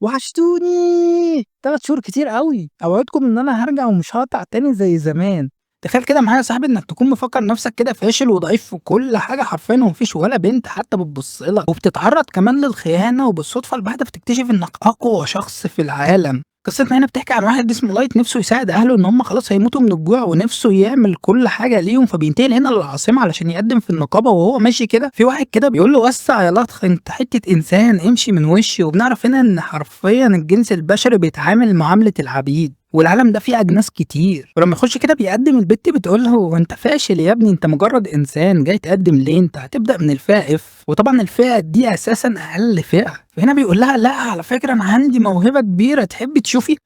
وحشتوني 3 شهور كتير أوي، أوعدكم إن أنا هارجع ومش هاقطع تاني زي زمان. تخيل كده معايا يا صاحبي إنك تكون مفكر نفسك كده فاشل وضعيف في كل حاجة حرفيًا وما فيش ولا بنت حتى بتبص لك، وبتتعرض كمان للخيانة وبالصدفة البحتة بتكتشف إنك أقوى شخص في العالم. قصتنا هنا بتحكي عن واحد اسمه لايت نفسه يساعد أهله إن هم خلاص هيموتوا من الجوع ونفسه يعمل كل حاجة ليهم، فبينتقل هنا للعاصمة علشان يقدم في النقابة. وهو ماشي كده في واحد كده بيقول له وسع يا لطخ انت حتة إنسان امشي من وشي. وبنعرف هنا إن حرفيا الجنس البشري بيتعامل معاملة العبيد، والعالم ده فيه أجناس كتير. ولما يخش كده بيقدم البت بتقول له هو انت فاشل يا ابني، انت مجرد انسان جاي تقدم ليه، انت هتبدأ من الفئة اف، وطبعا الفئة دي اساسا اقل فئة. فهنا بيقول لها لا على فكرة انا عندي موهبة كبيرة تحبي تشوفي،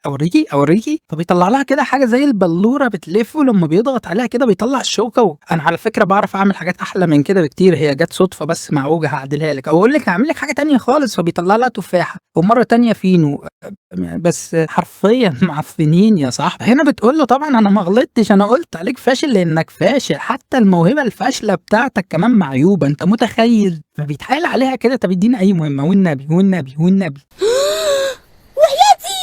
اوريكي. فبيطلع لها كده حاجة زي البلورة بتلف، ولما بيضغط عليها كده بيطلع الشوكة. وانا على فكرة بعرف اعمل حاجات احلى من كده بكتير، هي جت صدفة بس معوجة هعدلها لك، او اقول لك هعمل لك حاجة تانية خالص. فبيطلع لها تفاحة، ومرة تانية فينو، بس حرفيًا معفنين يا صاحبي. هنا بتقول له طبعًا أنا ما غلطتش، أنا قُلت عليك فاشل لإنك فاشل، حتى الموهبة الفاشلة بتاعتك كمان معيوبة، أنت متخيل؟ فبيتحايل عليها كده طب اديني أي مهمة والنبي، والنبي، والنبي. وحياتي.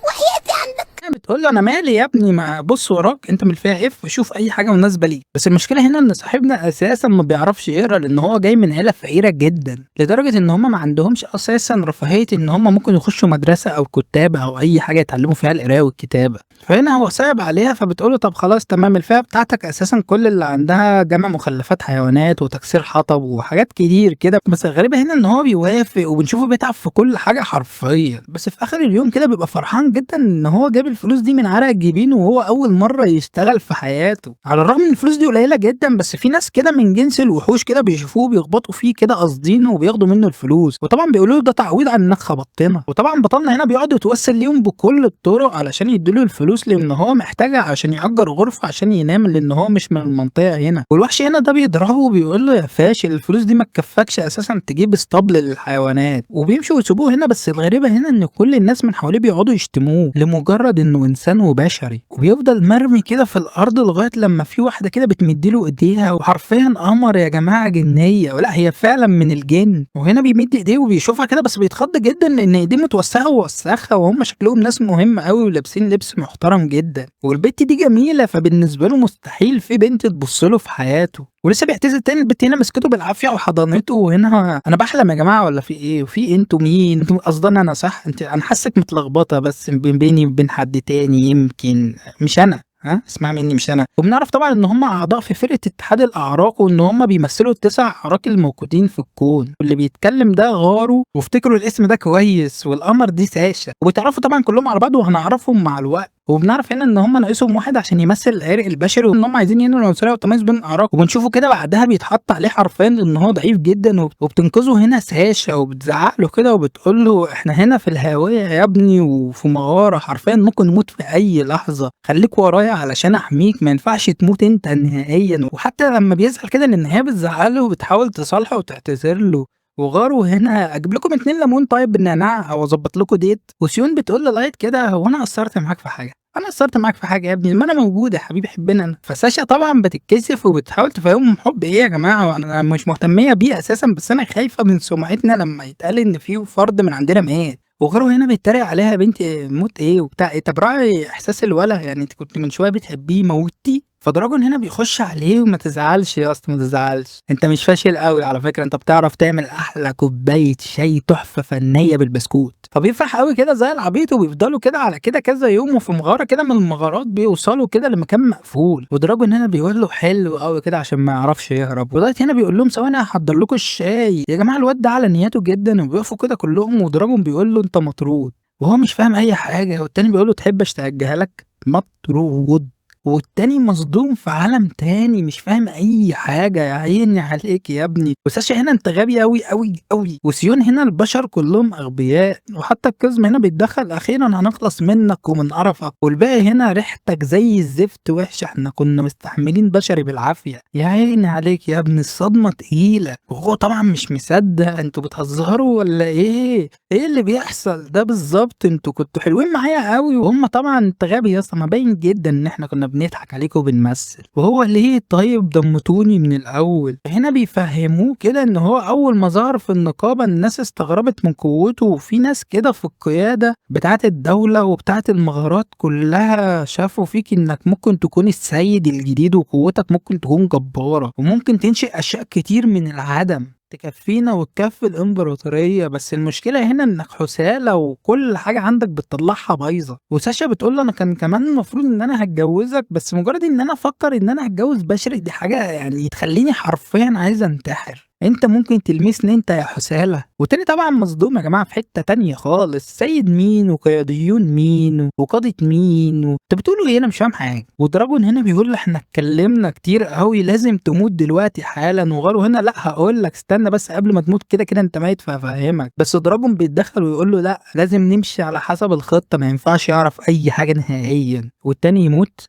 وحياتي عندك. هي بتقول له أنا مالي يا ابني، ما بُص وراك أنت من الفئة F وشوف أي حاجة مناسبة ليك. بس المشكلة هنا إن صاحبنا أساسًا ما بيعرفش يقرا، لإن هو جاي من عيلة فقيرة جدًا، لدرجة إن هم ما عندهمش أساسًا رفاهية إن هم ممكن يخشوا مدرسة أو كُتّاب أو أي حاجة يتعلموا فيها القراية والكتابة. فهنا هو صعب عليها، فبتقول له طب خلاص تمام، الفئة بتاعتك أساسًا كل اللي عندها جمع مخلفات حيوانات وتكسير حطب وحاجات كتير كده. بس الغريبة هنا إن هو بيوافق وبنشوفه بيتعب في كل حاجة حرفيًا، بس في آخر اليوم كده بيبقى فرحان جدًا إن هو جاب الفلوس دي من عرق جبينه وهو أول مرة يشتغل في حياته. على الرغم إن الفلوس دي قليلة جدًا، بس في ناس كده من جنس الوحوش كده بيشوفوه بيخبطوا فيه كده قاصدينه وبياخدوا منه الفلوس، وطبعًا بيقولوا له ده تعويض عن إنك خبطتنا. وطبعًا بطلنا هنا بيقعد يتوسل ليهم بكل الطرق علشان يدوا له الفلوس، لأن هو محتاجها عشان يأجر غرفة عشان ينام، لأن هو مش من المنطقة هنا. والوحش هنا ده بيضربه وبيقول له يا فاشل الفلوس دي ما تكفكش أساسًا تجيب اسطبل للحيوانات، وبيمشوا ويسيبوه هنا. بس الغريبة هنا إن كل الناس من حواليه بيقعدوا يشتموه لمجرد إنه إنسان وبشري، وبيفضل مرمي كده في الأرض لغاية لما في واحدة كده بتمد له إيديها، وحرفيًا قمر يا جماعة، جنية، ولا هي فعلًا من الجن. وهنا بيمد إيديه وبيشوفها كده بس بيتخض جدًا لأن إيديه متوسخة ووسخة، وهم شكلهم ناس مهمة أوي ولابسين لبس محترم جدًا، والبت دي جميلة، فبالنسبة له مستحيل في بنت تبص له في حياته. ولسه بيعتذر تاني البت هنا مسكته بالعافية وحضنته. وهنا أنا باحلم يا جماعة والّا في إيه؟ وفي إيه أنتم مين؟ أنتم قصدنا أنا صح؟ أنا حاسِّك متلخبطة بس بيني وبين حد تاني يمكن، مش أنا. ها؟ اسمعي مني مش أنا. وبنعرف طبعًا إن هم أعضاء في فرقة اتحاد الأعراق، وإن هم بيمثلوا ال9 أعراق الموجودين في الكون، واللي بيتكلم ده غارو، وافتكروا الاسم ده كويس، والقمر دي ساشا. وبيتعرفوا طبعًا كلهم على بعض وهنعرفهم مع الوقت. وبنعرف هنا إن هم ناقصهم واحد عشان يمثل العرق البشري، وإن هم عايزين ينهوا العنصرية والتميز بين الأعراق. وبنشوفه كده بعدها بيتحط عليه حرفيًا لإن هو ضعيف جدًا، وبتنقذه هنا ساشا وبتزعق له كده وبتقول له إحنا هنا في الهاوية يا ابني وفي مغارة، حرفيًا ممكن نموت في أي لحظة، خليك ورايا علشان أحميك، ما ينفعش تموت أنت نهائيًا. وحتى لما بيزعل كده لأن هي بتزعق له وبتحاول تصالحه وتعتذر له. وغارو هنا أجيب لكم 2 ليمون طيب بالنعناع أو أضبط لكم ديت. وسيون بتقول للايت كده هو أنا قصرت معاك في حاجة؟ أنا قصرت معاك في حاجة يا ابني؟ ما أنا موجودة يا حبيبي حبنا أنا. فساشا طبعًا بتتكسف وبتحاول تفهمهم حب إيه يا جماعة، وأنا مش مهتمية بيه أساسًا، بس أنا خايفة من سمعتنا لما يتقال إن في فرد من عندنا مات. وغيره هنا بيتريق عليها يا بنتي موت إيه وبتاع إيه، طب راعي إحساس الولا، يعني أنتِ كنتِ من شوية بتحبيه موتيه. فدراجون هنا بيخش عليه وما تزعلش يا اسطى ما تزعلش، انت مش فاشل قوي على فكره، انت بتعرف تعمل احلى كوبايه شاي تحفه فنيه بالبسكوت. فبيفرح قوي كده زي العبيط، وبيفضلوا كده على كده كذا يوم، وفي مغاره كده من المغارات بيوصلوا كده لمكان مقفول. ودراجون هنا بيقول له حلو قوي كده عشان ما يعرفش يهرب. ودلوقتي هنا بيقول لهم ثواني هحضر لكم الشاي يا جماعه، الواد ده على نياته جدا. وبيقفوا كده كلهم، ودراجون بيقول له انت مطرود، وهو مش فاهم اي حاجه. والتاني بيقول له تحب اشتهجها لك؟ مطرود. والتاني مصدوم في عالم تاني مش فاهم اي حاجه. يا عيني عليك يا ابني. وساشا هنا انت غبي قوي قوي قوي. وسيون هنا البشر كلهم اغبياء، وحتى القزم هنا بيتدخل اخيرا هنخلص منك ومن قرفك. والباقي هنا ريحتك زي الزفت وحشه، احنا كنا مستحملين بشري بالعافيه. يا عيني عليك يا ابني الصدمه تقيله. وهو طبعا مش مصدق. انتوا بتهزروا ولا ايه؟ ايه اللي بيحصل ده بالظبط؟ انتوا كنتوا حلوين معايا قوي وهم طبعا انت غبي يا اسطى. ما باين جدا ان احنا كنا بنضحك عليكم وبنمثل. وهو ليه طيب ضمتوني من الاول؟ هنا بيفهموه كده ان هو اول ما ظهر في النقابه الناس استغربت من قوته، وفي ناس كده في القياده بتاعه الدوله وبتاعه المغارات كلها شافوا فيك انك ممكن تكون السيد الجديد، وقوتك ممكن تكون جباره وممكن تنشئ اشياء كتير من العدم تكفينا وتكفي الامبراطوريه. بس المشكله هنا انك حساله وكل حاجه عندك بتطلعها بايظه. وساشا بتقول له انا كان كمان المفروض ان انا هتجوزك، بس مجرد ان انا افكر ان انا هتجوز بشري دي حاجه يعني تخليني حرفيا عايز انتحر. انت ممكن تلمسني انت يا حسالة؟ وتاني طبعا مصدوم يا جماعه في حته تانية خالص. سيد مين وقياديون مين وقاده مين انت بتقولوا ايه؟ انا مش فاهم حاجه. ودراجون هنا بيقول له احنا اتكلمنا كتير قوي لازم تموت دلوقتي حالا. وغارو هنا لا هقول لك استنى بس قبل ما تموت، كده كده انت ميت فهفهمك. بس دراجون بيتدخل ويقول له لا لازم نمشي على حسب الخطه، ما ينفعش يعرف اي حاجه نهائيا. والتاني يموت؟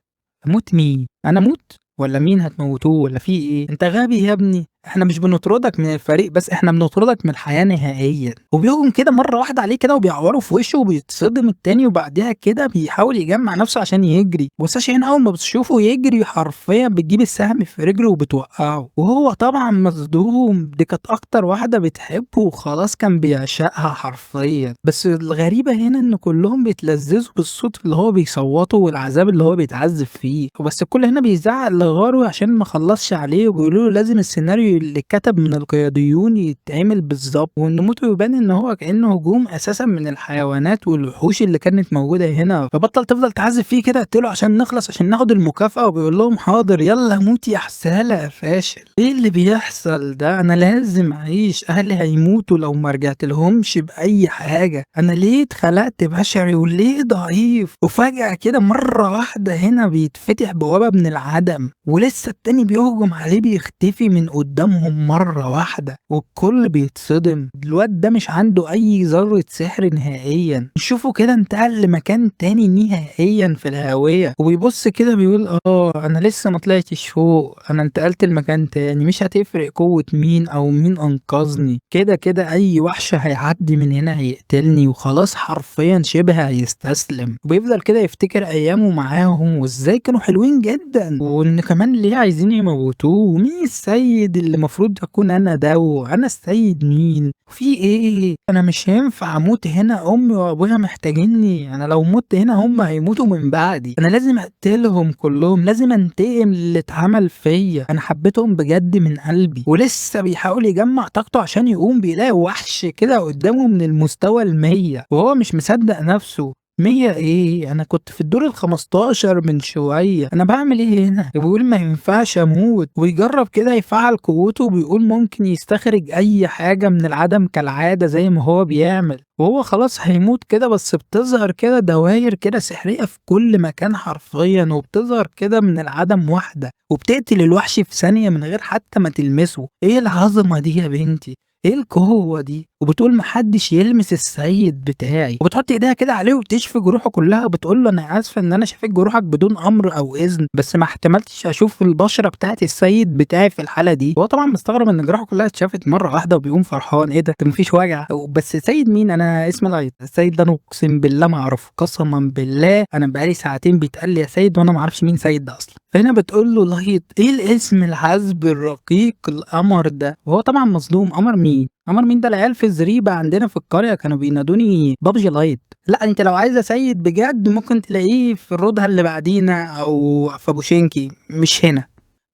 اموت مين؟ انا اموت ولا مين هتموتوه ولا في ايه؟ انت غبي يا ابني. احنا مش بنطردك من الفريق بس، احنا بنطردك من الحياه نهائيا. وبيهجم كده مره واحده عليه كده وبيعوره في وشه وبيتصدم التاني، وبعدها كده بيحاول يجمع نفسه عشان يجري. وساشا هنا اول ما بتشوفه يجري حرفيا بتجيب السهم في رجله وبتوقعه. وهو طبعا مصدوم، دي كانت اكتر واحده بتحبه وخلاص كان بيعشقها حرفيا. بس الغريبه هنا ان كلهم بيتلذذوا بالصوت اللي هو بيصوته والعذاب اللي هو بيتعذب فيه. وبس الكل هنا بيزعق لغارو عشان ما خلصش عليه، وبيقولوا له لازم السيناريو اللي اتكتب من القياديون يتعمل بالظبط، وان موته يبان ان هو كانه هجوم اساسا من الحيوانات والوحوش اللي كانت موجوده هنا. فبطل تفضل تعذب فيه كده، اقتله عشان نخلص عشان ناخد المكافاه. وبيقول لهم حاضر يلا موت يا حساله يا فاشل. ايه اللي بيحصل ده؟ انا لازم اعيش، اهلي هيموتوا لو ما رجعت لهمش باي حاجه. انا ليه اتخلقت بشري وليه ضعيف؟ وفجاه كده مره واحده هنا بيتفتح بوابه من العدم، ولسه التاني بيهجم عليه بيختفي من قدامهم مرة واحدة، والكل بيتصدم. الواد ده مش عنده أي ذرة سحر نهائيا. نشوفه كده انتقل لمكان تاني نهائيا في الهاوية، وبيبص كده بيقول أنا لسه ما طلعتش فوق، أنا انتقلت لمكان تاني. مش هتفرق قوة مين أو مين أنقذني، كده كده أي وحش هيعدي من هنا هيقتلني وخلاص حرفيا شبه هيستسلم. وبيفضل كده يفتكر أيامه معاهم وإزاي كانوا حلوين جدا، وإن كمان ليه عايزين يموتوه، ومين السيد اللي المفروض اكون انا ده، وانا السيد مين؟ في ايه؟ انا مش هينفع اموت هنا، امي وابويا محتاجيني. انا لو مت هنا هم هيموتوا من بعدي. انا لازم اقتلهم كلهم، لازم انتقم اللي اتعمل فيا. انا حبيتهم بجد من قلبي. ولسه بيحاول يجمع طاقته عشان يقوم بيلاقي وحش كده قدامه من المستوى 100، وهو مش مصدق نفسه. 100 ايه؟ انا كنت في الدور ال15 من شويه، انا بعمل ايه هنا؟ بيقول ما ينفعش اموت، ويجرب كده يفعل قوته، وبيقول ممكن يستخرج اي حاجه من العدم كالعاده زي ما هو بيعمل. وهو خلاص هيموت كده، بس بتظهر كده دواير كده سحريه في كل مكان حرفيا، وبتظهر كده من العدم واحده وبتقتل الوحش في ثانيه من غير حتى ما تلمسه. ايه العظمه دي يا بنتي؟ ايه القوة دي؟ وبتقول محدش يلمس السيد بتاعي، وبتحط ايديها كده عليه وتشفي جروحه كلها. بتقول له انا اسفه ان انا شفيت جروحك بدون امر او اذن، بس ما احتملتش اشوف البشره بتاعت السيد بتاعي في الحاله دي. هو طبعا مستغرب ان جروحه كلها اتشافت مره واحده، وبيقوم فرحان ايه ده مفيش وجع. بس سيد مين؟ انا اسمي لايت. السيد ده انا اقسم بالله ما اعرفه، قسما بالله انا بقالي ساعتين بيتقال لي يا سيد وانا ما اعرفش مين سيد ده اصلا. فهنا بتقول له لايت ايه الاسم العذب الرقيق القمر ده؟ وهو طبعا مصدوم. قمر مين؟ قمر مين ده؟ العيال في الزريبه عندنا في القريه كانوا بينادوني بابجي لايت. لا انت لو عايزه سيد بجد ممكن تلاقيه في الرودها اللي بعدينا او في ابو شنكي، مش هنا.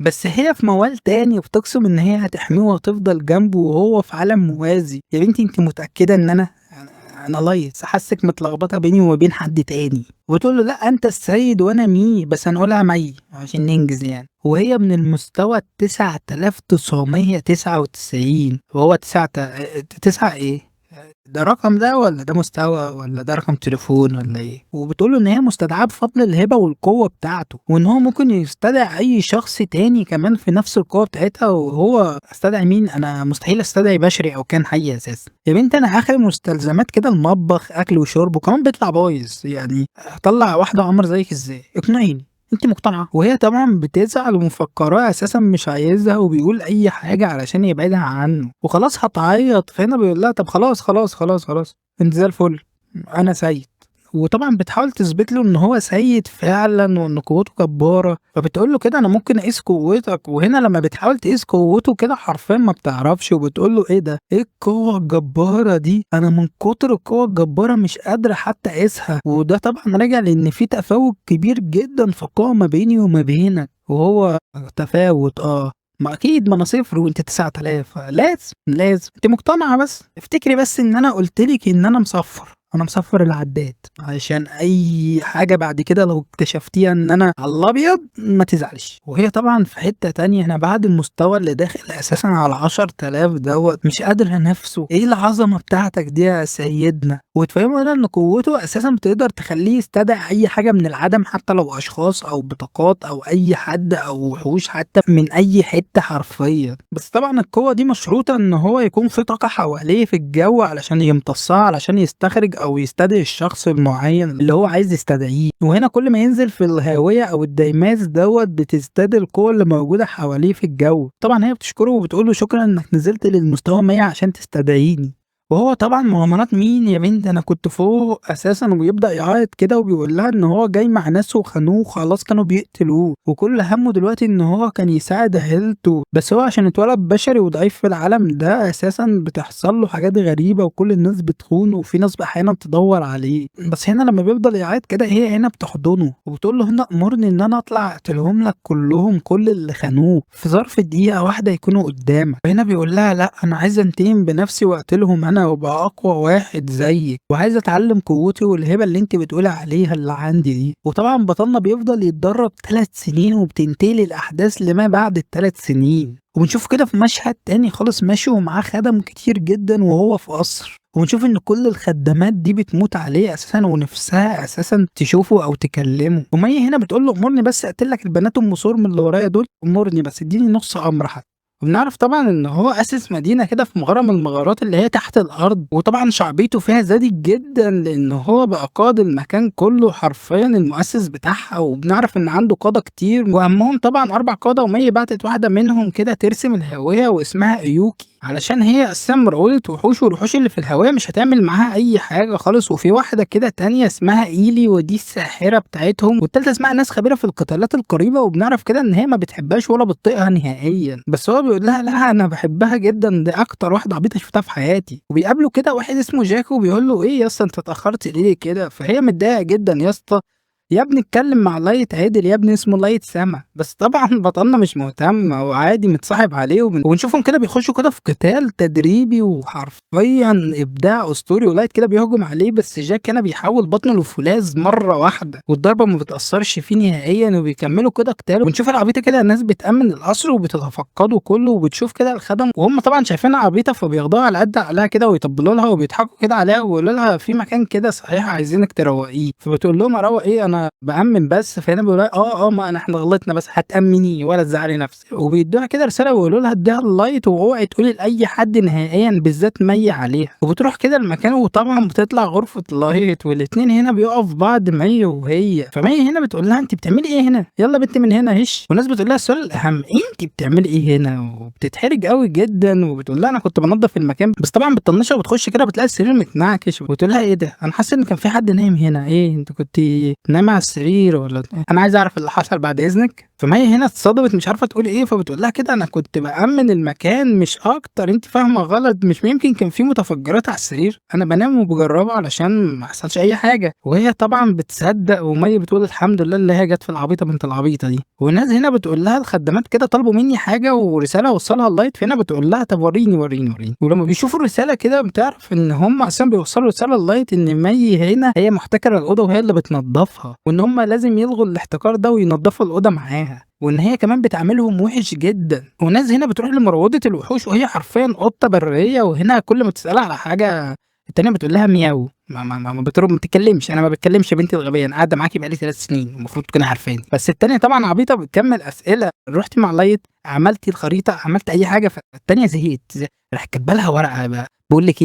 بس هي في موال تاني وبتقسم ان هي هتحميه وهتفضل جنبه وهو في عالم موازي. يا بنتي انت متاكده ان انا لايس؟ حاسك متلخبطه بيني وما بين حد تاني. وتقول له لا انت السيد وانا مي، بس هنقولها مي عشان ننجز يعني. وهي من المستوى 9999 وهو 9 ايه ده رقم ده والّا ده مستوى والّا ده رقم تليفون والّا إيه؟ وبتقول له إن هي مستدعاه بفضل الهبة والقوة بتاعته، وإن هو ممكن يستدعي أي شخص تاني كمان في نفس القوة بتاعتها، وهو أستدعي مين؟ أنا مستحيل أستدعي بشري أو كائن حي أساسًا. يا بنتي أنا آخري مستلزمات كده المطبخ، أكل وشرب وكمان بيطلع بايظ، يعني هاطلّع واحدة قمر زيِّك إزاي؟ اقنعيني. أنتِ مقتنعة؟ وهي طبعًا بتزعل ومفكراه أساسًا مش عايزها وبيقول أي حاجة علشان يبعدها عنه، وخلاص هتعيط، فهنا بيقول لها طب خلاص، خلاص، خلاص، خلاص، أنتِ زي الفل، أنا سيد. وطبعًا بتحاول تثبت له إن هو سيد فعلًا وإن قوته جبارة، فبتقول له كده أنا ممكن أقيس قوتك، وهنا لما بتحاول تقيس قوته كده حرفيًا ما بتعرفش، وبتقول له إيه ده؟ إيه القوة الجبارة دي؟ أنا من كتر القوة الجبارة مش قادرة حتى أقيسها، وده طبعًا راجع لإن في تفاوت كبير جدًا في القوة ما بيني وما بينك، وهو تفاوت ما أكيد ما أنا صفر وأنتِ 9000 لازم، لازم، أنتِ مقتنعة بس، افتكري بس إن أنا قُلت لِك إن أنا مصفّر. أنا مصفّر العداد، علشان أي حاجة بعد كده لو اكتشفتيها إن أنا على الأبيض ما تزعليش. وهي طبعًا في حتّة تانية هنا بعد المستوى اللي داخل أساسًا على 10,000 دوّة مش قادرة نَفْسه، إيه العظمة بتاعتك دي يا سيدنا؟ وتفهموا هنا إن قوته أساسًا بتقدر تخلّيه يستدعي أي حاجة من العدم حتى لو أشخاص أو بطاقات أو أي حد أو وحوش حتى من أي حتّة حرفيًا. بس طبعًا القوة دي مشروطة إن هو يكون في طاقة حواليه في الجو علشان يمتصّها علشان يستخرج أو يستدعي الشخص المعين اللي هو عايز يستدعيه، وهنا كل ما ينزل في الهاوية أو الديماس دوّة بتزداد القوة اللي موجودة حواليه في الجو. طبعًا هي بتشكره وبتقول له شكرًا إنك نزلت للمستوى 100 عشان تستدعيني. وهو طبعًا مغامرات مين يا بنتي أنا كنت فوق أساسًا، وبيبدأ يعيط كده وبيقول لها إن هو جاي مع ناس وخانوه خلاص كانوا بيقتلوه، وكل هَمّه دلوقتي إن هو كان يساعد عيلته، بس هو عشان اتولد بشري وضعيف في العالم ده أساسًا بتحصل له حاجات غريبة وكل الناس بتخونه وفي ناس أحيانًا تدوّر عليه، بس هنا لمّا بيفضل يعيط كده هي هنا بتحضنه وبتقول له هنا أمرني إن أنا أطلع أقتلهم لك كلّهم كل اللي خانوه في ظرف دقيقة واحدة يكونوا قدّامك، فهنا بيقول لها لأ أنا عايز أنتقم بنفسي وأقتلهم أنا وأبقى أقوى واحد زيِّك، وعايز أتعلم قوتي والهبة اللي أنتِ بتقولي عليها اللي عندي دي، وطبعًا بطلنا بيفضل يتدرب 3 سنين وبتنتقل الأحداث لما بعد ال3 سنين، وبنشوف كده في مشهد تاني خالص ماشي ومعاه خَدَم كتير جدًا وهو في قصر، وبنشوف إن كل الخدامات دي بتموت عليه أساسًا ونفسها أساسًا تشوفه أو تكلمه، ومَيّة هنا بتقول له أمرني بس أقتل لك البنات أم سُرم اللي ورايا دول، أمرني بس اديني نُص أمر حتى. وبنعرف طبعًا إن هو أسس مدينة كده في مغارة من المغارات اللي هي تحت الأرض، وطبعًا شعبيته فيها زادت جدًا لإن هو بقى قائد المكان كله حرفيًا المؤسس بتاعها، وبنعرف إن عنده قادة كتير وأهمهم طبعًا 4 قادة، ومي بعتت واحدة منهم كده ترسم الهاوية واسمها أيوكي، علشان هي أساسًا مرعوبة وحوش، والوحوش اللي في الهاوية مش هتعمل معاها أي حاجة خالص، وفي واحدة كده تانية اسمها إيلي ودي الساحرة بتاعتهم، والتالتة اسمها ناس خبيرة في القتالات القريبة، وبنعرف كده إن هي ما بتحبهاش ولا بتطيقها نهائيًا، بس هو بيقول لها لأ أنا باحبها جدًا دي أكتر واحدة عبيطة شُفتها في حياتي، وبيقابله كده واحد اسمه جاكو بيقول له إيه يا اسطى أنت اتأخرت ليه كده؟ فهي متضايقة جدًا يا اسطى يا ابني اتكلم مع لايت عدل يا ابني اسمه لايت سما، بس طبعًا بطلنا مش مهتم هو عادي متصاحب عليه وبنشوفهم كده بيخشوا كده في قتال تدريبي وحرفيًا إبداع أسطوري، ولايت كده بيهجم عليه بس جاك هنا بيحول بطنه لفولاذ مرة واحدة، والضربة ما بتأثرش فيه نهائيًا وبيكملوا كده قتال، وبنشوف العبيطة كده الناس بتأمن القصر وبتتفقده كله، وبتشوف كده الخدم وهم طبعًا شايفينها عبيطة فبياخدوها على قد عقلها كده ويطبلوا لها وبيضحكوا كده عليها ويقولوا لها في مكان كده صحيح عايزينك تروقيه، فبتقول لهم أروق إيه أنا بأمن بس، فهنا بيقولوا لها ما إحنا غلطنا بس هتأمنيه ولا تزعلي نفسِك، وبيدوها كده رسالة ويقولوا لها اديها اللايت واوعي تقولي لأي حد نهائيًا بالذات مي عليها، وبتروح كده المكان وطبعًا بتطلع غرفة لايت والاتنين هنا بيقعوا في بعض مي وهي، فمي هنا بتقول لها أنتِ بتعملي إيه هنا؟ يلا بنتي من هنا هش، والناس بتقول لها السؤال الأهم أنتِ بتعملي إيه هنا؟ وبتتحرج أوي جدًا وبتقول لها أنا كنت بانضف المكان، بس طبعًا بتطنشها وبتخش كده بتلاقي السرير متنعكش وبتقول لها إيه ده؟ أنا حاسة إن كان في حد نايم هنا، إيه أنتِ كنتِ نايمة على السرير والّا أنا عايزة أعرف اللي حصل بعد إذنك؟ فمي هنا اتصدمت مش عارفة تقول إيه، فبتقول لها كده أنا كنت بأمن المكان مش أكتر، أنتِ فاهمة غلط، مش يمكن كان في متفجرات على السرير؟ أنا بانام وباجربه علشان ما يحصلش أي حاجة، وهي طبعًا بتصدق ومي بتقول الحمد لله اللي هي جت في العبيطة بنت العبيطة دي، والناس هنا بتقول لها الخدامات كده طلبوا مني حاجة ورسالة أوصلها للايت، فهنا بتقول لها طب وريني، وريني، وريني، ولما بيشوفوا الرسالة كده بتعرف إن هم أساسًا بيوصلوا رسالة للايت إن مي هنا هي محتكرة الأوضة وهي اللي بتنضفها، وإن هم لازم يلغوا الاحتكار ده وينضفوا الأوضة معاها. وان هي كمان بتعاملهم وحش جدا. وناس هنا بتروح لمروضه الوحوش وهي حرفيا قطه بريه، وهنا كل ما تسالها على حاجه التانية بتقول لها مياو، ما بتتكلمش. انا ما بتكلمش يا بنتي الغبيه، انا قاعده معاكي بقالي 3 سنين المفروض تكوني عارفاني. بس التانية طبعا عبيطه بتكمل اسئله. رحتي مع لايت، عملتي الخريطه، عملت اي حاجه؟ فالتانية زهقت، راح كاتبه لها ورقه بقى، بقول لك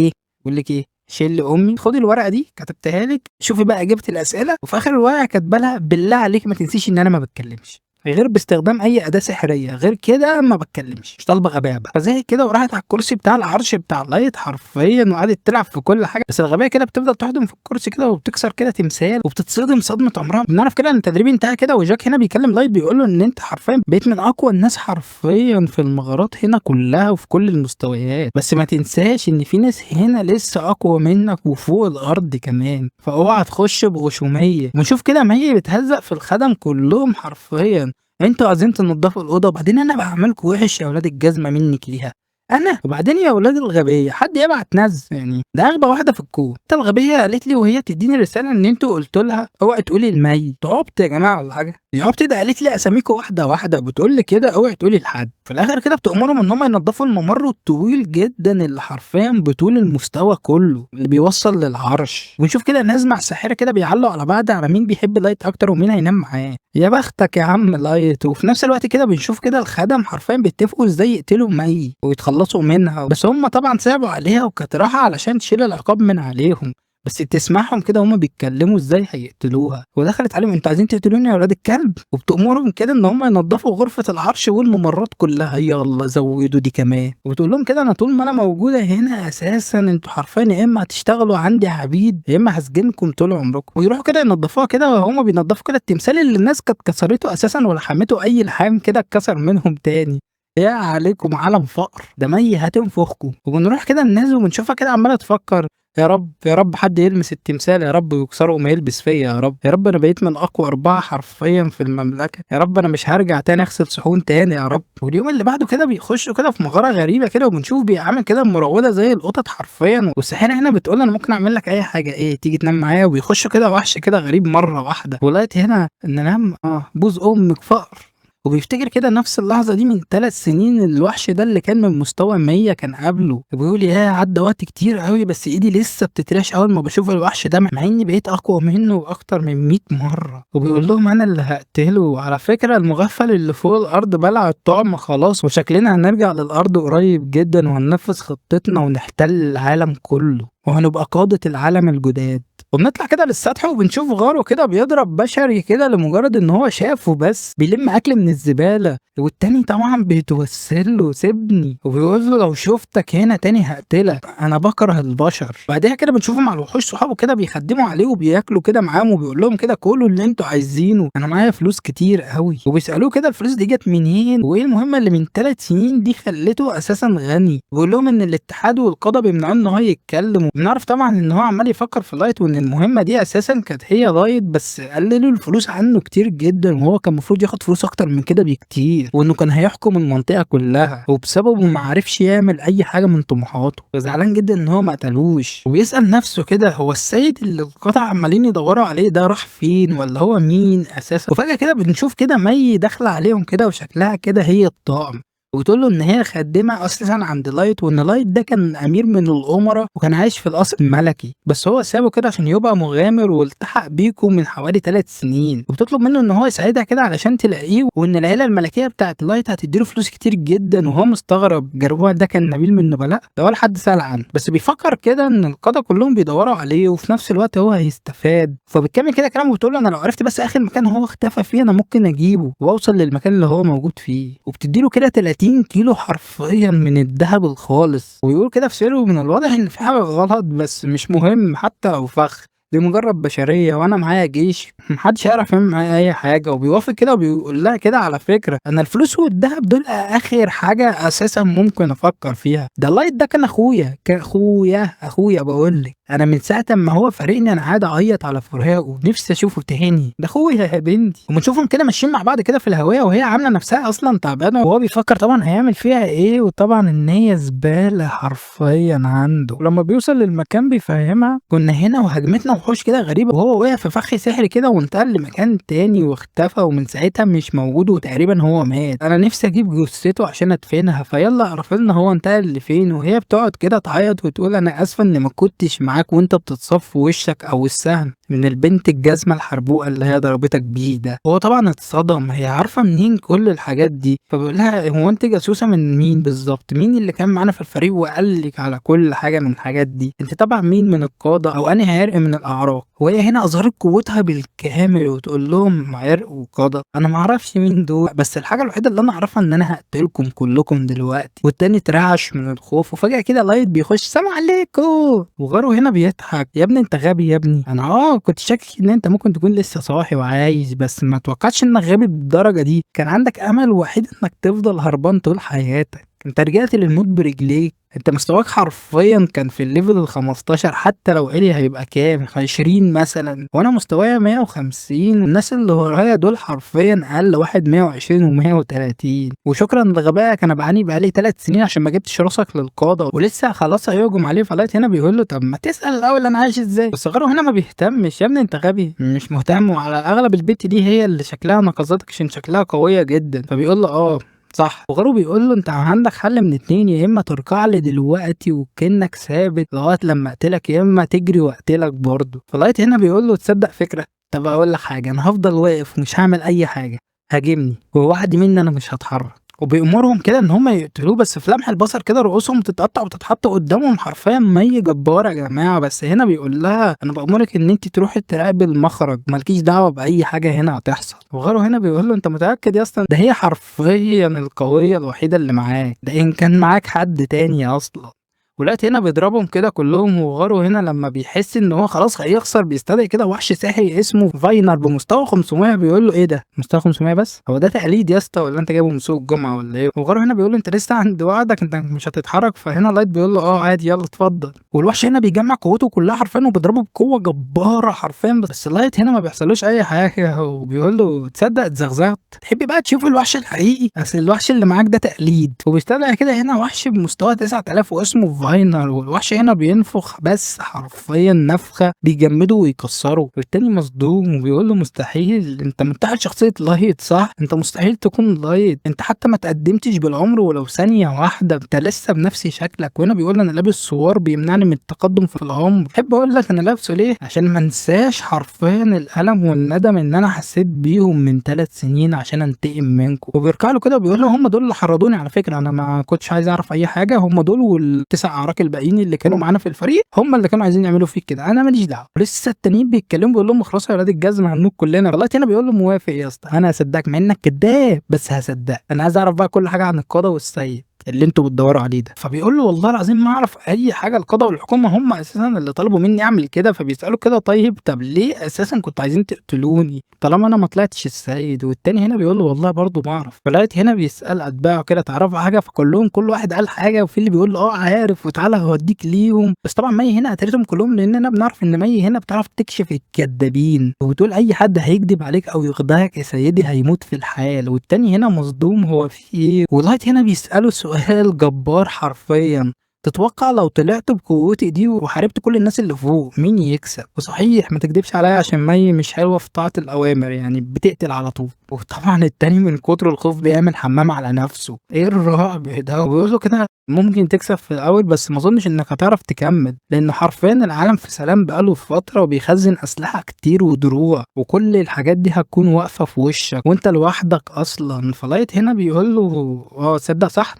ايه شيل امي، خدي الورقه دي كتبتها لك، شوفي بقى اجابه الاسئله. وفي اخر الورقه كاتبه لها بالله عليك ما تنسيش ان انا ما بتكلمش غير باستخدام اي اداه سحريه، غير كده ما بتكلمش، مش طالبه غباء بقى. فزي كده وراحت على الكرسي بتاع العرش بتاع اللايت حرفيا وقعدت تلعب في كل حاجه. بس الغبيه كده بتفضل تحضن في الكرسي كده وبتكسر كده تمثال وبتتصدم صدمه عمرها. بنعرف كده ان التدريب انتهى كده، وجاك هنا بيكلم لايت بيقول له ان انت حرفيا بقيت من اقوى الناس حرفيا في المغارات هنا كلها وفي كل المستويات، بس ما تنساش ان في ناس هنا لسه اقوى منك وفوق الارض كمان، فاوعى تخش بغشوميه. ونشوف كده مي بتهزق في الخدم كلهم حرفيا، انتوا عايزين تنضفوا الاوضه وبعدين انا بعملكوا وحش يا ولاد الجزمه منك ليها انا؟ وبعدين يا ولاد الغبيه حد يبعت ناس يعني؟ ده اغبى واحده في الكون. انت الغبيه قالت لي وهي تديني رساله ان انتوا قلتوا لها اوعي تقولي المي. تعبت يا جماعه ولا حاجه؟ تعبت؟ ده قالت لي اساميكوا واحده واحده، بتقول لي كده اوعي تقولي لحد. في الاخر كده بتامرهم ان هم ينضفوا الممر الطويل جدا اللي حرفيا بطول المستوى كله اللي بيوصل للعرش. ونشوف كده ناس مع الساحره كده بيعلقوا على بعض على مين بيحب لايت اكتر ومين هينام معاه. يا بختك يا عم لايت. وفي نفس الوقت كده بنشوف كده الخدم حرفيا بيتفقوا ازاي يقتلوا مي ويتخلصوا منها، بس هم طبعا صعبوا عليها وكانت راحه علشان تشيل العقاب من عليهم. بس تسمعهم كده هما بيتكلموا ازاي هيقتلوها، ودخلت عليهم انتوا عايزين تقتلوني يا ولاد الكلب، وبتأمرهم كده ان هما ينضفوا غرفة العرش والممرات كلها، يلا زودوا دي كمان. وبتقول لهم كده انا طول ما انا موجودة هنا اساسا انتوا حرفيا يا اما هتشتغلوا عندي عبيد يا اما هسجنكم طول عمركم. ويروحوا كده ينضفوها كده وهما بينضفوا كده التمثال اللي الناس كانت كسرته اساسا ولحمته اي لحام كده اتكسر منهم تاني. يا عليكم عالم فقر، ده مي هتنفخكم. وبنروح كده الناس وبنشوفها كده عماله تفكر يا رب يا رب حد يلمس التمثال يا رب ويكسره وما يلبس فيا يا رب، يا رب انا بقيت من اقوى 4 حرفيا في المملكه، يا رب انا مش هرجع تاني اغسل صحون تاني يا رب. واليوم اللي بعده كده بيخشوا كده في مغاره غريبه كده وبنشوف بيعمل كده مروضه زي القطط حرفيا، والساحره هنا بتقول انا ممكن اعمل لك اي حاجه، ايه تيجي تنام معايا؟ وبيخشوا كده وحش كده غريب مره واحده، ولقيت هنا ان انام بوز امك فقر. وبيفتكر كده نفس اللحظة دي من 3 سنين، الوحش ده اللي كان من مستوى 100 كان قبله. وبيقول يا عدى وقت كتير قوي بس ايدي لسه بتترعش اول ما بشوف الوحش ده، مع اني بقيت اقوى منه اكتر من 100 مرة. وبيقول لهم انا اللي هقتله. على فكرة المغفل اللي فوق الارض بلع الطعم خلاص، وشكلنا هنرجع للارض قريب جدا وهننفذ خطتنا ونحتل العالم كله وهنبقى قادة العالم الجداد. وبنطلع كده للسطح وبنشوف غارو كده بيضرب بشري كده لمجرد ان هو شافه بس بيلم اكل من الزبالة، والتاني طبعا بيتوسل له سيبني وبيقول له لو شفتك هنا تاني هقتلك، انا بكره البشر. بعدها كده بنشوفه مع الوحوش صحابه كده بيخدموا عليه وبياكلوا كده معاهم وبيقول لهم كده كلوا اللي انتوا عايزينه انا معايا فلوس كتير قوي. وبيسالوه كده الفلوس دي جت منين وايه المهمه اللي من 3 سنين دي خلته اساسا غني. بيقول لهم ان الاتحاد والقضاء بيمنعوه ان هو يتكلم. بنعرف طبعا ان هو عمال يفكر في لايت وان المهمه دي اساسا كانت هي لايت، بس قللوا الفلوس عنه كتير جدا وهو كان المفروض ياخد فلوس اكتر من كده بكتير، وانه كان هيحكم المنطقه كلها وبسببه ما عرفش يعمل اي حاجه من طموحاته. فزعلان جدا ان هو ما قتلوش وبيسال نفسه كده هو السيد اللي القطع عمالين يدوروا عليه ده راح فين ولا هو مين اساسا. وفجاه كده بنشوف كده مي داخله عليهم كده وشكلها كده هي الطعم، وبتقول له ان هي خادمه اساسا عند لايت، وان لايت ده كان امير من الامراء وكان عايش في القصر الملكي بس هو سابه كده عشان يبقى مغامر والتحق بيكم من حوالي 3 سنين. وبتطلب منه ان هو يساعدها كده علشان تلاقيه، وان العيله الملكيه بتاعت لايت هتديله فلوس كتير جدا. وهو مستغرب جربوها ده كان نبيل من النبلاء ده ولا حد سال عنه، بس بيفكر كده ان القاده كلهم بيدوروا عليه وفي نفس الوقت هو هيستفاد. فبتكمل كده كلامه وبتقول له انا لو عرفت بس اخر مكان هو اختفى فيه انا ممكن اجيبه واوصل للمكان اللي هو موجود فيه. وبتديله كده 30 كيلو حرفيا من الذهب الخالص، ويقول كده في سره من الواضح ان في حاجه غلط بس مش مهم حتى لو فخ، دي مجرد بشريه وانا معايا جيش محدش يعرف يعمل معايا اي حاجه. وبيوافق كده وبيقول لها كده على فكره انا الفلوس والذهب دول اخر حاجه اساسا ممكن افكر فيها، ده لايت ده كان اخويا بقول لك انا من ساعه ما هو فارقني انا قاعد اعيط على فراقه، نفسي اشوفه تاني، ده اخويا يا بنتي. وبنشوفهم كده ماشيين مع بعض كده في الهويه وهي عامله نفسها اصلا تعبانه، وهو بيفكر طبعا هيعمل فيها ايه، وطبعا ان هي زباله حرفيا عنده. ولما بيوصل للمكان بيفهمها كنا هنا وهجمتنا وحوش كده غريبه، وهو وقع في فخ سحري كده وانتقل لمكان تاني واختفى، ومن ساعتها مش موجود وتقريبا هو مات. انا نفسي اجيب جثته عشان ادفنها، فيلا اعرف لنا هو انتقل لفين. وهي بتقعد كده تعيط وتقول انا اسفه اني ما كنتش معاك وانت بتتصف في وشك او السهم من البنت الجزمه الحربوقه اللي هي ضربتك بيه ده. هو طبعا اتصدم، هي عارفه منين كل الحاجات دي؟ فبيقول لها هو انت جاسوسه من مين بالظبط؟ مين اللي كان معانا في الفريق وقال لك على كل حاجه من الحاجات دي؟ انت طبعا مين من القاده او انهي عرق من الاعراق؟ وهي هنا اظهرت قوتها بالكامل وتقول لهم عرق وقاده، انا ما اعرفش مين دول، بس الحاجه الوحيده اللي انا اعرفها ان انا هقتلكم كلكم دلوقتي. والتاني اترعش من الخوف، وفجاه كده لايت بيخش سلام عليكم، وغيره هنا بيضحك يا ابني انت غبي يا ابني، انا كنت شاكك ان انت ممكن تكون لسه صاحي وعايش، بس ما توقعتش انك غبي بالدرجه دي، كان عندك امل وحيد انك تفضل هربان طول حياتك، انت رجعت للموت برجليك، انت مستواك حرفيا كان في الليفل ال15، حتى لو علي هيبقى كام 20 مثلا، وانا مستوايا 150، والناس اللي ورايا دول حرفيا اقل واحد 120 و130، وشكرا لغبائك انا بعاني بقالي 3 سنين عشان ما جبتش راسك للقاده ولسه خلاص هيهجم عليه. فلايت هنا بيقول له طب ما تسال الاول انا عايش ازاي، بس غيره هنا ما بيهتمش، يا ابني انت غبي مش مهتم، وعلى الاغلب البت دي هي اللي شكلها نقصتك عشان شكلها قويه جدا. فبيقول له صح، وغيره بيقول له انت عندك حل من اتنين، يا اما تركع لي دلوقتي وكأنك ثابت لغايه لما اقتلك، يا اما تجري واقتلك برضه. فلايت هنا بيقول له تصدق فكره، طب اقول لك حاجه، انا هفضل واقف ومش هعمل اي حاجه، هاجمني ووحدي مني انا مش هتحرك. وبيأمرهم كده ان هم يقتلوه، بس في لمح البصر كده رؤوسهم تتقطع وتتحط قدامهم حرفيا مي جبار يا جماعه. بس هنا بيقول لها انا بأمرك ان انت تروحي تراقبي المخرج، مالكيش دعوه باي حاجه هنا هتحصل. وغيره هنا بيقول له انت متاكد يا اسطى؟ ده هي حرفيا القويه الوحيده اللي معاك، ده ان كان معاك حد تاني اصلا. ولقيت هنا بيضربهم كده كلهم، وغاروا هنا لما بيحس ان هو خلاص هيخسر بيستدعي كده وحش ساحري اسمه فاينر بمستوى 500، بيقول له ايه ده مستوى 500 بس؟ هو ده تقليد يا اسطى ولا انت جايبه من سوق الجمعه ولا ايه؟ وغاروا هنا بيقول له انت لسه عند وعدك، انت مش هتتحرك. فهنا لايت بيقول له عادي يلا اتفضل. والوحش هنا بيجمع قوته كلها حرفيا وبيضربه بقوه جباره حرفيا، بس لايت هنا ما بيحصلوش اي حاجه، وبيقول له تصدق اتزغزغت، تحبي بقى تشوف الوحش الحقيقي؟ اصل الوحش اللي معاك ده تقليد. وبيستدعي كده هنا وحش بمستوى 9000 واسمه فاينر، والوحش هنا بينفخ بس حرفيا نفخه بيجمده ويكسره. والتاني مصدوم وبيقول له مستحيل، انت منتحل شخصيه لايت صح؟ انت مستحيل تكون لايت، انت حتى ما تقدمتش بالعمر ولو ثانيه واحده، انت لسه بنفس شكلك. وهنا بيقول انا لابس صور بيمنعني من التقدم في العمر. احب اقول لك انا لابسه ليه؟ عشان ما انساش حرفيا الالم والندم ان انا حسيت بيهم من 3 سنين عشان انتقم منكم. وبيركع له كده وبيقول له هم دول اللي حرضوني على فكره، انا ما كنتش عايز اعرف اي حاجه، هم دول والتسع اعراق الباقيين اللي كانوا معانا في الفريق هم اللي كانوا عايزين يعملوا فيك كده، انا ماليش دعوه. ولسه التانيين بيتكلموا بيقول لهم خلاص يا ولاد الجزمه هنموت كلنا. والله هنا بيقول له موافق يا اسطى، انا هصدقك مع انك كداب بس هصدقك، انا عايز اعرف بقى كل حاجه عن القاده والسيد اللي انتوا بتدوروا عليه ده. فبيقول له والله العظيم ما اعرف اي حاجه، القضاء والحكومه هم اساسا اللي طلبوا مني اعمل كده. فبيسالوا كده طيب طب ليه اساسا كنتوا عايزين تقتلوني طالما انا ما طلعتش السيد؟ والتاني هنا بيقول له والله برضه ما اعرف. فلقيت هنا بيسال اتباعه كده تعرفوا حاجه، فكلهم كل واحد قال حاجه، وفي اللي بيقول له عارف وتعالى هوديك ليهم. بس طبعا مي هنا قتلتهم كلهم لاننا بنعرف ان مي هنا بتعرف تكشف الكدابين، وبتقول اي حد هيكذب عليك او يخدعك يا سيدي هيموت في الحال. والتاني هنا مصدوم هو في ايه. ولايت هنا بيساله سؤال جبار حرفيا، تتوقع لو طلعت بقوتي دي وحاربت كل الناس اللي فوق مين يكسب؟ وصحيح ما تكدبش عليا عشان مي مش حلوه في طاعه الاوامر، يعني بتقتل على طول. وطبعا التاني من كتر الخوف بيعمل حمام على نفسه، ايه الرعب ده؟ وبيقول له كده ممكن تكسب في الاول بس ما اظنش انك هتعرف تكمل، لان حرفيا العالم في سلام بقاله فتره وبيخزن اسلحه كتير ودروع، وكل الحاجات دي هتكون واقفه في وشك وانت لوحدك اصلا. فلايت هنا بيقول له تصدق صح،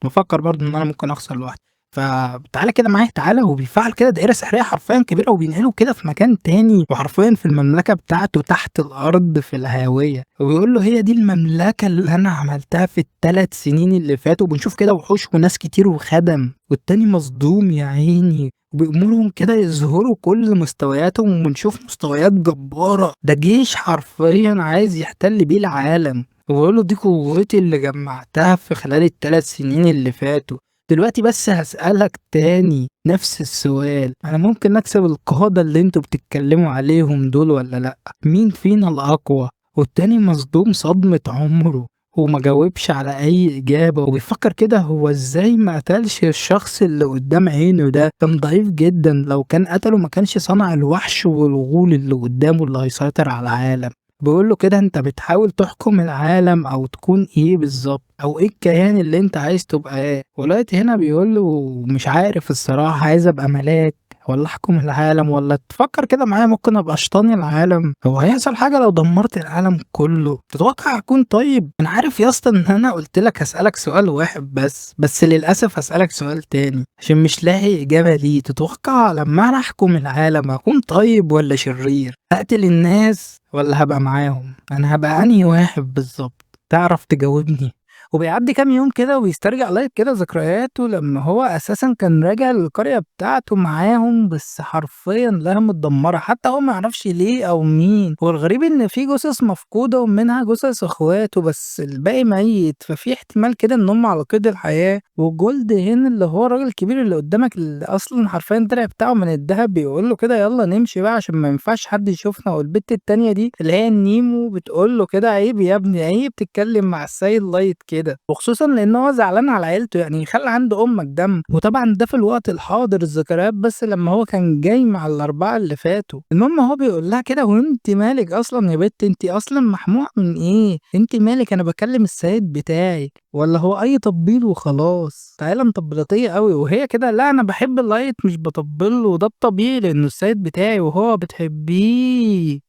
بفكر برضه ان انا ممكن اخسر لوحدي، فتعالى كده معايا تعالى. وبيفعل كده دائره سحريه حرفيا كبيره وبينقله كده في مكان تاني، وحرفيا في المملكه بتاعته تحت الارض في الهاويه. وبيقول له هي دي المملكه اللي انا عملتها في ال3 سنين اللي فاتوا. وبنشوف كده وحوش وناس كتير وخدم، والتاني مصدوم يا عيني. وبيأمرهم كده يظهروا كل مستوياتهم، وبنشوف مستويات جباره، ده جيش حرفيا عايز يحتل بيه العالم. وبقول له دي قوتي اللي جمعتها في خلال ال3 سنين اللي فاتوا، دلوقتي بس هاسألك تاني نفس السؤال، أنا ممكن أكسب القادة اللي أنتم بتتكلموا عليهم دول والّا لأ؟ مين فينا الأقوى؟ والتاني مصدوم صدمة عمره وما جاوبش على أي إجابة وبيفكر كده هو إزاي ما قتلش الشخص اللي قدام عينه ده، كان ضعيف جدًا لو كان قتله ما كانش صنع الوحش والغول اللي قدامه اللي هيسيطر على العالم. بيقول له كده أنت بتحاول تحكم العالم أو تكون إيه بالضبط، أو إيه الكيان اللي أنت عايز تبقى إيه، والوقت هنا بيقول له مش عارف الصراحة عايز أبقى ملاك والّا أحكم العالم والّا تفكر كده معايا ممكن أبقى شيطان العالم، هو هيحصل حاجة لو دمرت العالم كله، تتوقع أكون طيب؟ أنا عارف يا اسطى إن أنا قُلت لك هاسألك سؤال واحد بس للأسف هاسألك سؤال تاني عشان مش لاقي إجابة ليه، تتوقع لما أنا أحكم العالم هاكون طيب والّا شرير؟ هاقتل الناس والّا هابقى معاهم؟ أنا هابقى أنهي واحد بالضبط؟ تعرف تجاوبني؟ وبيعدّي كام يوم كده ويسترجع لايت كده ذكرياته لمّا هو أساسًا كان راجع للقرية بتاعته معاهم، بس حرفيًا لقاها متدمرة، حتى هو ما يعرفش ليه أو مين، والغريب إن في جثث مفقودة ومنها جثث إخواته بس الباقي ميت، ففي احتمال كده إن هم على قيد الحياة، وجولد هنا اللي هو الراجل الكبير اللي قدامك اللي أصلًا حرفيًا الدرع بتاعه من الدهب بيقول له كده يالّا نمشي بقى عشان ما ينفعش حد يشوفنا، والبت التانية دي اللي هي النيمو بتقول له كده عيب يا ابني عيب تتكلم مع السيد لايت كده، وخصوصًا لإن هو زعلان على عيلته يعني خلّي عند أمك دم، وطبعًا ده في الوقت الحاضر الذكريات بس لمّا هو كان جاي مع ال4 اللي فاتوا، المهم هو بيقول لها كده هو أنتِ مالِك أصلًا يا بت أنتِ أصلًا محموقة من إيه؟ أنتِ مالِك أنا باكلم السيد بتاعِك، والّا هو أي تطبيل وخلاص؟ عيلة مطبلاتية أوي، وهي كده لأ أنا باحب اللايت مش باطبل له وده الطبيعي لإنه السيد بتاعي وهو بتحبيه.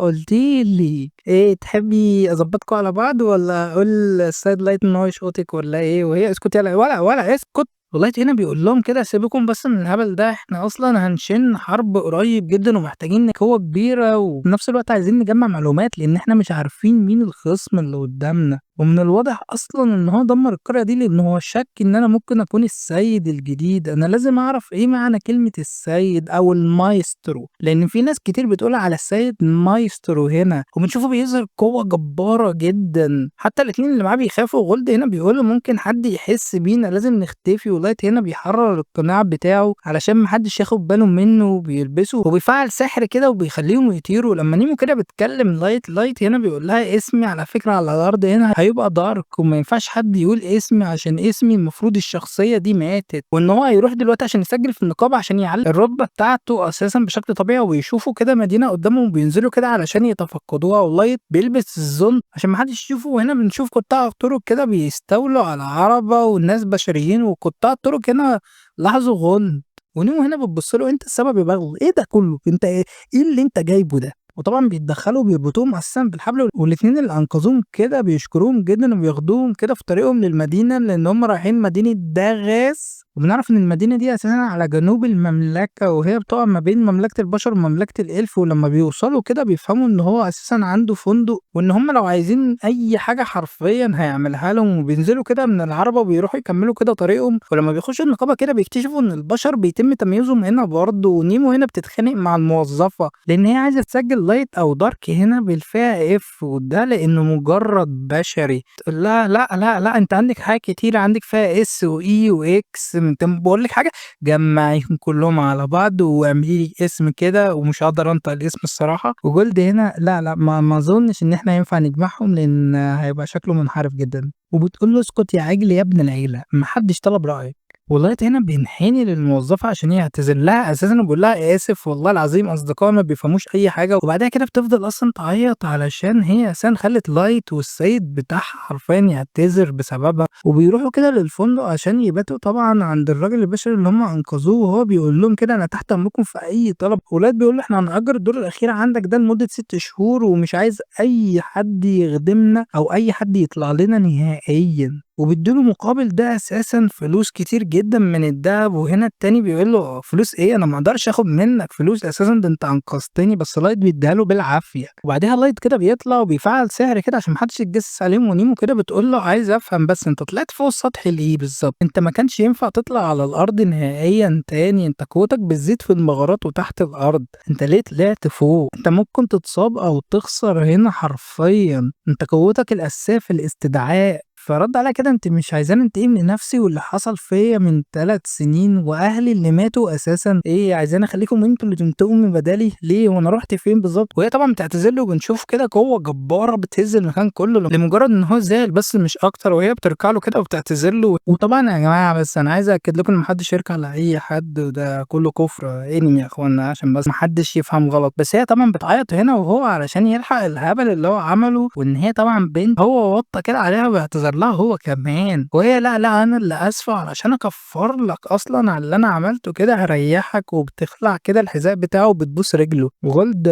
قُلتِ لي، إيه تحبّي أضبّطكم على بعض والّا أقول للسايد لايت إن هو يشقطِك والّا إيه؟ وهي اسكت يلا ولا اسكت، لغاية هنا بيقول لهم كده سيبكم بس من الهبل ده، إحنا أصلًا هنشِن حرب قريب جدًا ومحتاجين قوة كبيرة وفي نفس الوقت عايزين نجمّع معلومات، لإن إحنا مش عارفين مين الخصم اللي قدّامنا، ومن الواضح أصلًا إن هو دمّر القرية دي لإن هو شَك إن أنا ممكن أكون السيد الجديد، أنا لازم أعرف إيه معنى كلمة السيد أو المايسترو، لإن في ناس كتير بتقول على السيد مايسترو هنا، وبنشوفه بيظهر قوة جبارة جدًا، حتى الاتنين اللي معاه بيخافوا وجولد هنا بيقول له ممكن حد يحس بينا لازم نختفي، ولايت هنا بيحرّر القناع بتاعه علشان ما حدش ياخد باله منه وبيلبسه وبيفعّل سحر كده وبيخلّيهم يطيروا، لمّا نيمو كده بتكلم لايت هنا بيقول لها اسمي على فكرة على الأرض هنا هيبقى دارك وما ينفعش حد يقول اسمي عشان اسمي المفروض الشخصية دي ماتت، وإن هو هيروح دلوقتي عشان يسجل في النقابة عشان يعلّي الرتبة بتاعته أساسًا بشكل طبيعي ويشوفوا كده مدينة قدّامهم وبينزلوا كده علشان يتفقدوها، ولايت بيلبس الزُّن عشان ما حدش يشوفه، وهنا بنشوف قطاع الطرق كده بيستولوا على عربة والناس بشريين، وقطاع الطرق هنا لاحظوا غُل، ونيمو هنا بتبُص له أنت السبب يا بغل، إيه ده كلّه؟ أنت إيه اللي أنت جايبه ده؟ وطبعًا بيتدخّلوا وبيربطوهم أساسًا بالحبل والاتنين اللي أنقذوهم كده بيشكروهم جدًا وبياخدوهم كده في طريقهم للمدينة، لإن هم رايحين مدينة داغاس، وبنعرف إن المدينة دي أساسًا على جنوب المملكة، وهي بتقع ما بين مملكة البشر ومملكة الإلف، ولمّا بيوصلوا كده بيفهموا إن هو أساسًا عنده فندق، وإن هم لو عايزين أي حاجة حرفيًا هيعملها لهم، وبينزلوا كده من العربة وبيروحوا يكمّلوا كده طريقهم، ولمّا بيخشوا النقابة كده بيكتشفوا إن البشر بيتم تمييزهم هنا برضه، ونيمو هنا بتتخانق مع الموظفة، لإن هي عايزة تسجل لايت أو دارك هنا بالفئة F وده لإنه مجرد بشري، تقول لها لأ أنتِ عندِك حاجات كتيرة عندِك فيها S وE وX أنتِ باقول لِك حاجة جمّعيهم كلّهم على بعض واعملي لي اسم كده ومش هاقدر أنطق الاسم الصراحة، وجولد هنا لأ ما أظنش إن إحنا ينفع نجمعهم لإن هيبقى شكله منحرف جدًا، وبتقول له اسكت يا عجل يا ابن العيلة ما حدش طلب رأيك. ولغاية هنا بينحني للموظفة عشان يعتذر لها أساسًا وبيقول لها آسف والله العظيم أصدقائي ما بيفهموش أي حاجة، وبعدها كده بتفضل أصلًا تعيط علشان هي أساسًا خلّت لايت والسيد بتاعها حرفيًا يعتذر بسببها، وبيروحوا كده للفندق عشان يباتوا طبعًا عند الراجل البشري اللي هم أنقذوه، وهو بيقول لهم كده أنا تحت أمركم في أي طلب، ولايت بيقول له إحنا هنأجر الدور الأخير عندك ده لمدة 6 شهور ومش عايز أي حد يخدمنا أو أي حد يطلع لنا نهائيًا. وبيدّوا له مقابل ده أساسًا فلوس كتير جدًا من الدهب، وهنا التاني بيقول له: "فلوس إيه؟ أنا ما أقدرش آخُد منّك فلوس أساسًا ده أنت أنقذتني." بس لايت بيدّيها له بالعافية، وبعدها لايت كده بيطلع وبيفعّل سحر كده عشان ما حدش يتجسس عليهم، ونيمو كده بتقول له: "عايز أفهم بس أنت طلعت فوق السطح ليه بالضبط؟ أنت ما كانش ينفع تطلع على الأرض نهائيًا تاني، أنت قوتك بتزيد في المغارات وتحت الأرض، أنت ليه طلعت فوق؟ أنت ممكن تتصاب أو تخسر هنا حرفيًا، أنت قوتك الأساسية في الاستدعاء." فرد عليها كده: انت مش عايزاني انتقم لنفسي واللي حصل فيا من 3 سنين واهلي اللي ماتوا اساسا؟ ايه عايزاني اخليكم انتوا اللي تنتقموا بدالي؟ ليه وانا رحت فين بالظبط؟ وهي طبعا بتعتذر له، وبنشوف كده قوه جباره بتهز المكان كله لمجرد ان هو زعل بس مش اكتر، وهي بتركع له كده وبتعتذر له. وطبعا يا جماعه بس انا عايز اكد لكم ان محدش يركع لاي حد، وده كله كفر انمي يا اخوانا عشان بس محدش يفهم غلط. بس هي طبعا بتعيط هنا وهو علشان يلحق الهبل اللي هو عمله، وان هي طبعا بنت هو وطى كده عليها وبيعتذر لها هو كمان، وهي لا لا انا اللي اسفه علشان اكفر لك اصلا على اللي انا عملته كده هريحك، وبتخلع كده الحذاء بتاعه وبتبوس رجله. وجولد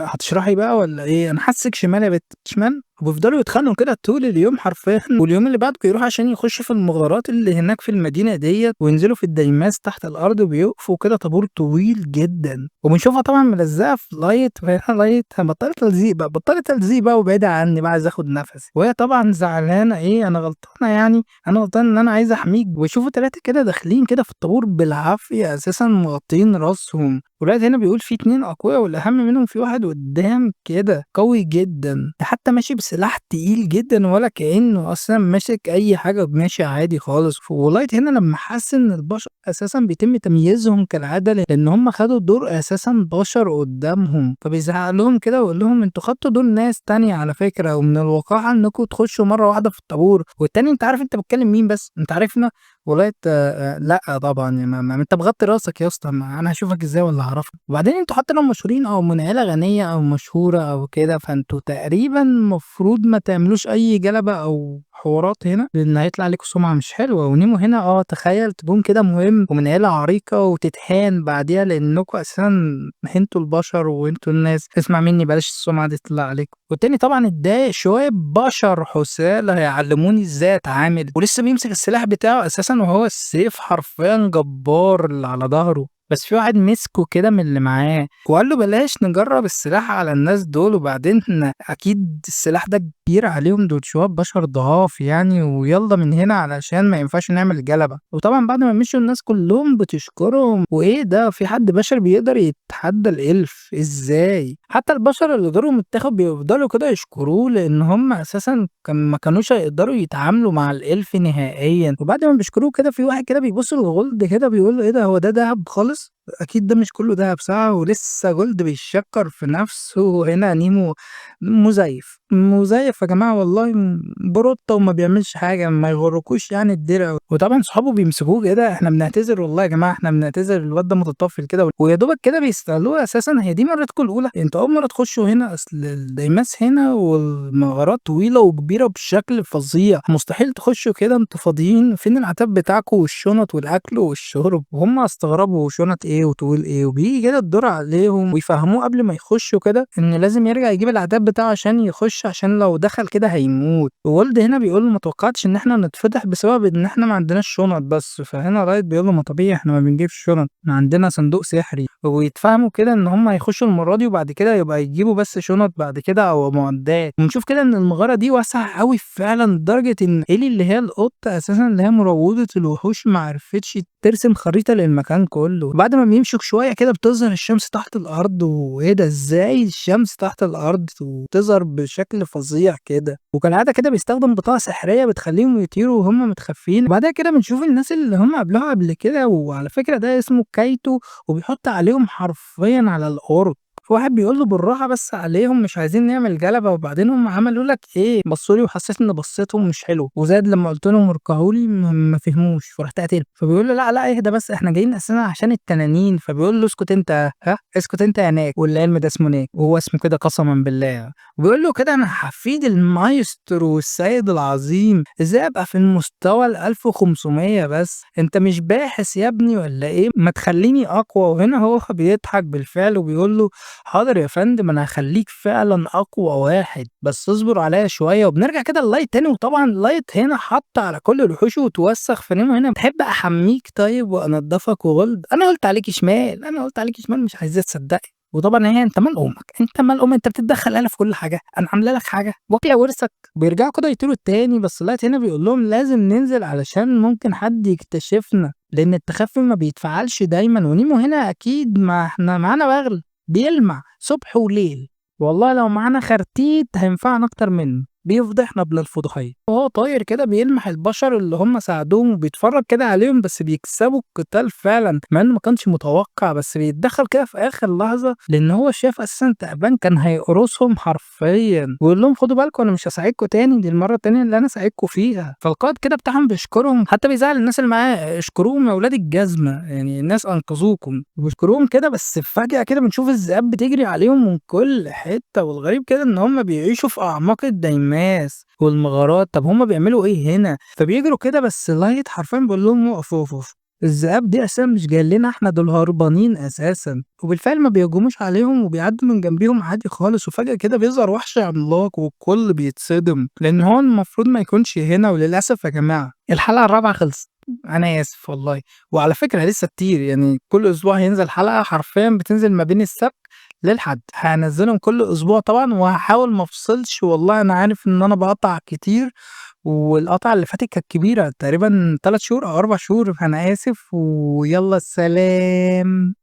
هتشرحي بقى ولا ايه؟ انا حاسك شمال يا بنت شمال. وبيفضلوا يتخانقوا كده طول اليوم حرفيا، واليوم اللي بعده بيروح عشان يخش في المغارات اللي هناك في المدينه ديت، وينزلوا في الديماس تحت الارض وبيقفوا كده طابور طويل جدا. وبنشوفها طبعا ملزقه في لايت، فهي لايت بطلت تلزيق بقى، بطلت تلزيق بقى وبعيده عني بقى، عايز اخد نفسي. وهي طبعا زعلانه: ايه انا غلطانه يعني؟ انا غلطان ان انا عايزه احميك. ويشوفوا 3 كده داخلين كده في الطابور بالعافيه اساسا مغطين راسهم. ولاد هنا بيقول في 2 اقوياء، والاهم منهم في واحد قدام كده قوي جدا، ده حتى ماشي بسلاح تقيل جدا ولا كانه اصلا ماسك اي حاجه، ماشي عادي خالص. ولايت هنا لما حس ان البشر اساسا بيتم تمييزهم كالعاده لان هم خدوا دور اساسا بشر قدامهم، فبيزعق لهم كده ويقول لهم: انتوا خدتوا دور ناس تانية على فكره، ومن الوقاحه انكم تخشوا مره واحده في الطابور. والتاني: انت عارف انت بتكلم مين؟ بس انت عارفنا؟ ولايت لا طبعا يا ما انت مغطي راسك يا اسطى، انا هشوفك ازاي ولا هعرفك؟ وبعدين انتوا حتى لو مشهورين او من عيله غنيه او مشهوره او كده، فانتوا تقريبا مفروض ما تعملوش اي جلبه او حوارات هنا، لان هيطلع عليكم سمعه مش حلوه. ونيمو هنا: تخيل تكون كده مهم ومن عيله عريقه وتتهان بعديها لانكم اساسا انتوا البشر وانتوا الناس، اسمع مني بلاش السمعه دي تطلع عليكم. والتاني طبعا اتضايق شويه: بشر حسال هيعلموني ازاي اتعامل؟ ولسه بيمسك السلاح بتاعه اساسا وهو السيف حرفيا جبار اللي على ظهره. بس في واحد مسكه كده من اللي معاه وقال له: بلاش نجرب السلاح على الناس دول، وبعدين اكيد السلاح ده كبير عليهم، دول شويه بشر ضعاف يعني، ويلا من هنا علشان ما ينفعش نعمل جلبه. وطبعا بعد ما مشوا الناس كلهم بتشكرهم: وايه ده، في حد بشر بيقدر يتحدى الالف ازاي؟ حتى البشر اللي دورهم اتاخد بيفضلوا كده يشكروه لان هم اساسا ما كانوش هيقدروا يتعاملوا مع الالف نهائيا. وبعد ما بيشكروه كده في واحد كده بيبص للغولد كده بيقول له: ايه ده، هو ده دهب خالص؟ اكيد ده مش كله دهب ساعة. ولسه جولد بيشكر في نفسه هنا. نيمو مزيف يا جماعة والله، بروتة وما بيعملش حاجة، ما يغركوش يعني الدرع. وطبعا صحابه بيمسكوه كده: احنا بنعتذر والله يا جماعة، احنا بنعتذر، الواد ده متطفل كده. ويا دوبك كده بيستغلوه اساسا: هي دي مرتكم الاولى؟ انتوا اول مرة تخشوا هنا؟ اصل الديماس هنا والمغارات طويلة وكبيرة بشكل فظيع، مستحيل تخشوا كده انتوا فاضيين، فين العتاب بتاعكم والشنط والاكل والشرب؟ وهم استغربوا: شنط ايه وتقول ايه؟ وبيجي كده الدور عليهم ويفهموه قبل ما يخشوا كده ان لازم يرجع يجيب العتاب بتاعه عشان يخش، عشان لو دخل كده هيموت. وولد هنا بيقول له: ما توقعتش ان احنا نتفتح بسبب ان احنا ما عندناش شنط بس. فهنا رايت بيقول له: ما طبيعي، احنا ما بنجيبش شنط، احنا عندنا صندوق سحري. ويتفهموا كده ان هم هيخشوا المره دي وبعد كده يبقى يجيبوا بس شنط بعد كده او معدات. ونشوف كده ان المغاره دي واسعه قوي فعلا لدرجه ان ايلي اللي هي القطه اساسا اللي هي مروضه الوحوش ما عرفتش ترسم خريطه للمكان كله. بعد ما بيمشوا شويه كده بتظهر الشمس تحت الارض. وايه ده، ازاي الشمس تحت الارض وتظهر بشكل فظيع كده؟ وكالعاده كده بيستخدم بطاقه سحريه بتخليهم يطيروا وهم متخفين. وبعدها كده بنشوف الناس اللي هم قابلوها قبل كده، وعلى فكره ده اسمه كايتو، وبيحط عليهم حرفيا على الارض. في واحد بيقول له: بالراحه بس عليهم، مش عايزين نعمل جلبه. وبعدين هم عملوا لك ايه؟ بصوا لي وحسيت ان بصيتهم مش حلو، وزاد لما قلت لهم اركعوا لي ما فهموش، فرحت قاتل. فبيقول له: لا لا اهدى بس، احنا جايين اساسا عشان التنانين. فبيقول له: اسكت انت، اسكت انت يا ناك، والعلم ده اسمه ناك، وهو اسمه كده قسما بالله. وبيقول له كده: انا حفيد المايسترو والسيد العظيم، ازاي ابقى في المستوى ال 1500 بس؟ انت مش باحث يا ابني ولا ايه؟ ما تخليني اقوى. وهنا هو بيضحك بالفعل وبيقول له: حاضر يا فندم، انا هخليك فعلا اقوى واحد، بس اصبر عليا شويه. وبنرجع كده اللايت تاني، وطبعا اللايت هنا حط على كل الوحوش وتوسخ في نيمو. هنا: تحب احميك طيب وانضفك؟ وغلد: انا قلت عليك شمال، انا قلت عليك شمال، مش عايزاه تصدقي. وطبعا هي: انت مال امك، انت مال امك، انت بتتدخل انا في كل حاجه، انا عامله لك حاجه واكله ورثك. بيرجعوا كده يطيروا التاني، بس اللايت هنا بيقول لهم: لازم ننزل علشان ممكن حد يكتشفنا، لان التخفي ما بيتفعلش دايما. ونيمو هنا: اكيد، ما احنا معانا بغل بيلمع صبح وليل، والله لو معانا خرتيت هينفعنا اكتر منه. بيفضحنا ابن الفضحية، وهو طاير كده بيلمح البشر اللي هم ساعدوهم وبيتفرج كده عليهم، بس بيكسبوا القتال فعلا مع انه ما كانش متوقع، بس بيتدخل كده في اخر لحظة لان هو شاف اساسا تعبان كان هيقرصهم حرفيا، ويقول لهم خدوا بالكم انا مش هساعدكم تاني، دي المرة التانية اللي انا ساعدكم فيها. فالقائد كده بتاعهم بيشكرهم، حتى بيزعل الناس اللي معاه، اشكروهم يا ولاد الجزمة يعني الناس انقذوكم، وبيشكروهم كده. بس فجأة كده بنشوف الذئاب بتجري عليهم من كل حتة، والغريب كده ان هم بيعيشوا في اعماق الديماس والمغارات. طب هم بيعملوا ايه هنا؟ فبيجروا كده، بس لايت حرفيا بيقول لهم وقفوا وقفوا، الذئاب دي اساسا مش جايين لنا احنا، دول هربانين اساسا. وبالفعل ما بيهجموش عليهم وبيعدوا من جنبيهم عادي خالص، وفجأة كده بيظهر وحش عملاق والكل بيتصدم لان هو المفروض ما يكونش هنا. وللاسف يا جماعة الحلقة الرابعة خلصت، انا اسف والله. وعلى فكرة لسه كتير، يعني كل اسبوع هينزل حلقة، حرفيا بتنزل ما بين السبت للحد، هانزّلهم كل أسبوع طبعًا، وهاحاول ما افصلش. والله أنا عارف إن أنا باقطّع كتير، والقطعة اللي فاتت كانت كبيرة تقريبًا 3 شهور أو 4 شهور، فأنا آسف ويالّا سلام.